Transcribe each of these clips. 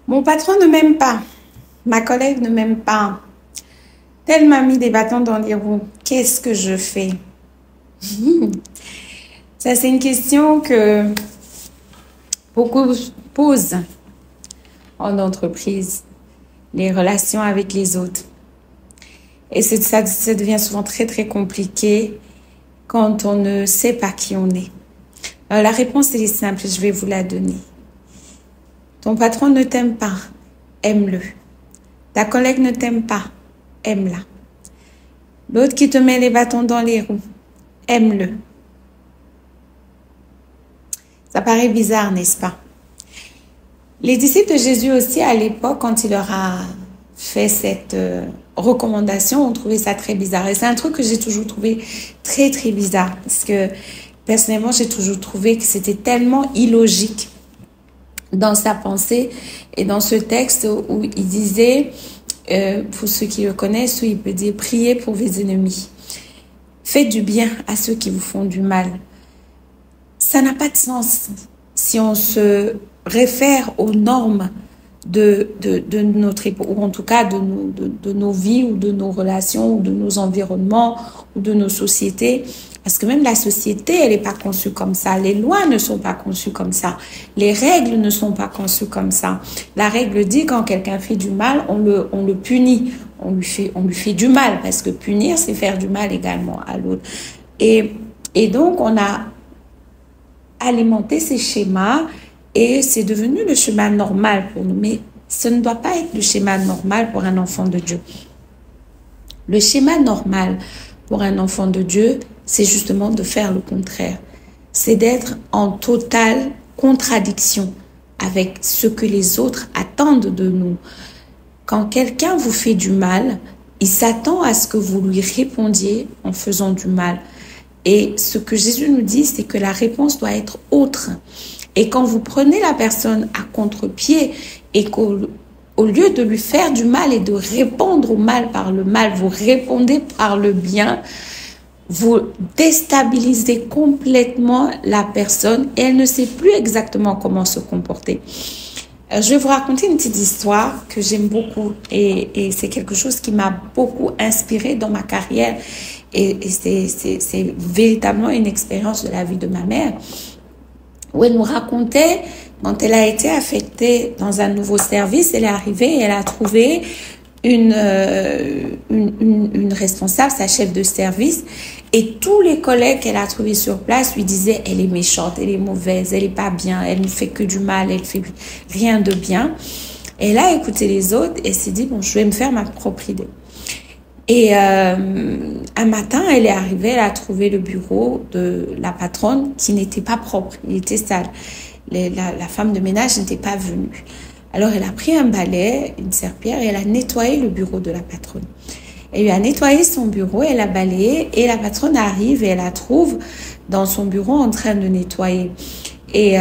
Mon patron ne m'aime pas. Ma collègue ne m'aime pas. Tel m'a mis des bâtons dans les roues. Qu'est-ce que je fais? Ça, c'est une question que beaucoup posent en entreprise, les relations avec les autres. Et ça devient souvent très, très compliqué quand on ne sait pas qui on est. Alors, la réponse, elle est simple, je vais vous la donner. Ton patron ne t'aime pas, aime-le. Ta collègue ne t'aime pas, aime-la. L'autre qui te met les bâtons dans les roues, aime-le. Ça paraît bizarre, n'est-ce pas? Les disciples de Jésus aussi, à l'époque, quand il leur a fait cette recommandation, ont trouvé ça très bizarre. Et c'est un truc que j'ai toujours trouvé très, très bizarre. Parce que, personnellement, j'ai toujours trouvé que c'était tellement illogique dans sa pensée et dans ce texte où il disait, pour ceux qui le connaissent, où il peut dire, priez pour vos ennemis. Faites du bien à ceux qui vous font du mal. Ça n'a pas de sens si on se réfère aux normes de notre époque, ou en tout cas de nos vies ou de nos relations ou de nos environnements ou de nos sociétés. Parce que même la société, elle n'est pas conçue comme ça. Les lois ne sont pas conçues comme ça. Les règles ne sont pas conçues comme ça. La règle dit quand quelqu'un fait du mal, on le punit. On lui fait du mal. Parce que punir, c'est faire du mal également à l'autre. Et donc, on a alimenté ces schémas et c'est devenu le schéma normal pour nous. Mais ce ne doit pas être le schéma normal pour un enfant de Dieu. Le schéma normal pour un enfant de Dieu, c'est justement de faire le contraire. C'est d'être en totale contradiction avec ce que les autres attendent de nous. Quand quelqu'un vous fait du mal, il s'attend à ce que vous lui répondiez en faisant du mal. Et ce que Jésus nous dit, c'est que la réponse doit être autre. Et quand vous prenez la personne à contre-pied et qu'au lieu de lui faire du mal et de répondre au mal par le mal, vous répondez par le bien, vous déstabilisez complètement la personne et elle ne sait plus exactement comment se comporter. Je vais vous raconter une petite histoire que j'aime beaucoup et c'est quelque chose qui m'a beaucoup inspirée dans ma carrière et c'est véritablement une expérience de la vie de ma mère où elle nous racontait quand elle a été affectée dans un nouveau service, elle est arrivée et elle a trouvé une responsable, sa chef de service, et tous les collègues qu'elle a trouvés sur place lui disaient elle est méchante, elle est mauvaise, elle est pas bien, elle ne fait que du mal, elle fait rien de bien. Et elle a écouté les autres et s'est dit bon, je vais me faire ma propre idée. Et un matin, elle est arrivée, elle a trouvé le bureau de la patronne qui n'était pas propre, il était sale. La femme de ménage n'était pas venue. Alors, elle a pris un balai, une serpillière, et elle a nettoyé le bureau de la patronne. Elle lui a nettoyé son bureau, elle a balayé, et la patronne arrive et elle la trouve dans son bureau en train de nettoyer. Et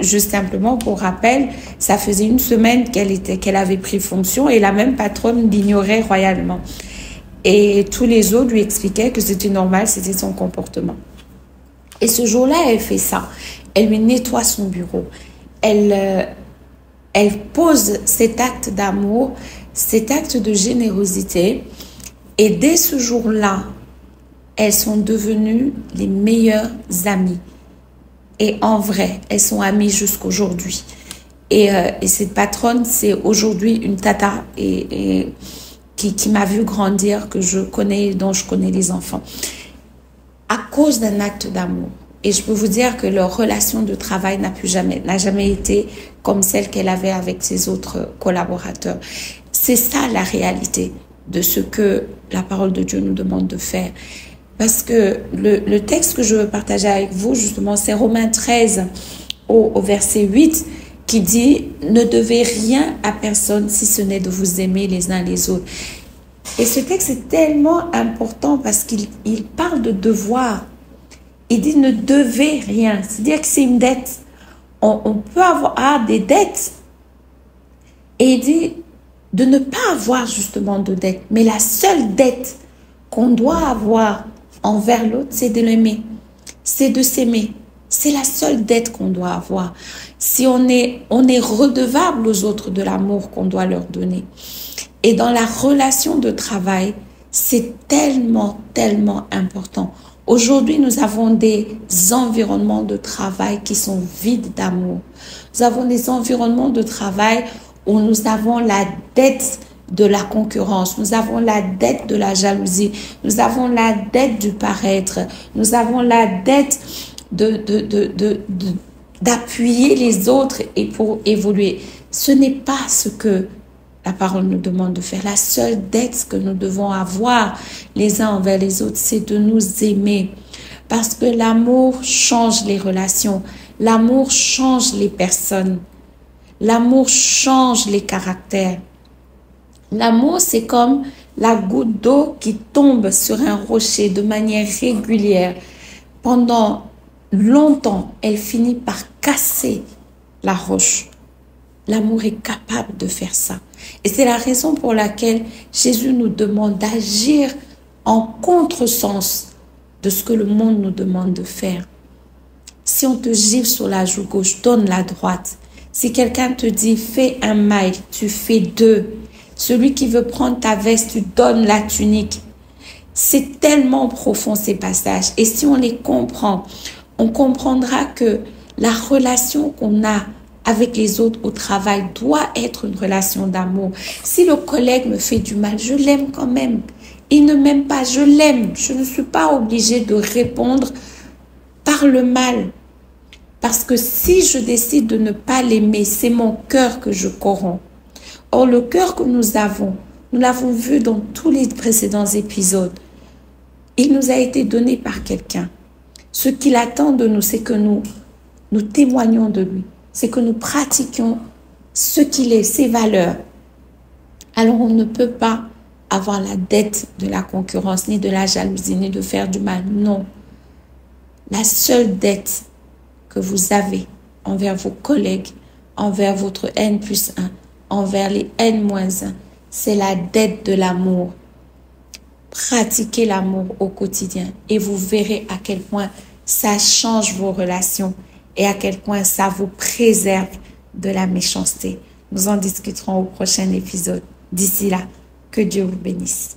juste simplement pour rappel, ça faisait une semaine qu'elle avait pris fonction et la même patronne l'ignorait royalement. Et tous les autres lui expliquaient que c'était normal, c'était son comportement. Et ce jour-là, elle fait ça. Elle lui nettoie son bureau. Elle pose cet acte d'amour, cet acte de générosité. Et dès ce jour-là, elles sont devenues les meilleures amies. Et en vrai, elles sont amies jusqu'aujourd'hui. Et cette patronne, c'est aujourd'hui une tata qui m'a vu grandir, que je connais, dont je connais les enfants. À cause d'un acte d'amour. Et je peux vous dire que leur relation de travail n'a jamais été comme celle qu'elle avait avec ses autres collaborateurs. C'est ça la réalité de ce que la parole de Dieu nous demande de faire. Parce que le texte que je veux partager avec vous, justement, c'est Romains 13 au verset 8 qui dit « Ne devez rien à personne si ce n'est de vous aimer les uns les autres ». Et ce texte est tellement important parce qu'il parle de devoir. Il dit ne devez rien. C'est-à-dire que c'est une dette. On peut avoir des dettes. Et il dit de ne pas avoir justement de dette. Mais la seule dette qu'on doit avoir envers l'autre, c'est de l'aimer. C'est de s'aimer. C'est la seule dette qu'on doit avoir. Si on est redevable aux autres de l'amour qu'on doit leur donner. Et dans la relation de travail, c'est tellement, tellement important. Aujourd'hui, nous avons des environnements de travail qui sont vides d'amour. Nous avons des environnements de travail où nous avons la dette de la concurrence, nous avons la dette de la jalousie, nous avons la dette du paraître, nous avons la dette d'appuyer les autres et pour évoluer. Ce n'est pas ce que la parole nous demande de faire. La seule dette que nous devons avoir les uns envers les autres, c'est de nous aimer. Parce que l'amour change les relations. L'amour change les personnes. L'amour change les caractères. L'amour, c'est comme la goutte d'eau qui tombe sur un rocher de manière régulière. Pendant longtemps, elle finit par casser la roche. L'amour est capable de faire ça. Et c'est la raison pour laquelle Jésus nous demande d'agir en contresens de ce que le monde nous demande de faire. Si on te gifle sur la joue gauche, donne la droite. Si quelqu'un te dit, fais 1 mile, tu fais 2. Celui qui veut prendre ta veste, tu donnes la tunique. C'est tellement profond ces passages. Et si on les comprend, on comprendra que la relation qu'on a avec les autres au travail doit être une relation d'amour. Si le collègue me fait du mal, je l'aime quand même. Il ne m'aime pas, je l'aime. Je ne suis pas obligée de répondre par le mal. Parce que si je décide de ne pas l'aimer, c'est mon cœur que je corromps. Or, le cœur que nous avons, nous l'avons vu dans tous les précédents épisodes. Il nous a été donné par quelqu'un. Ce qu'il attend de nous, c'est que nous témoignons de lui. C'est que nous pratiquions ce qu'il est, ses valeurs. Alors, on ne peut pas avoir la dette de la concurrence, ni de la jalousie, ni de faire du mal. Non. La seule dette que vous avez envers vos collègues, envers votre N+1, envers les N-1, c'est la dette de l'amour. Pratiquez l'amour au quotidien et vous verrez à quel point ça change vos relations et à quel point ça vous préserve de la méchanceté. Nous en discuterons au prochain épisode. D'ici là, que Dieu vous bénisse.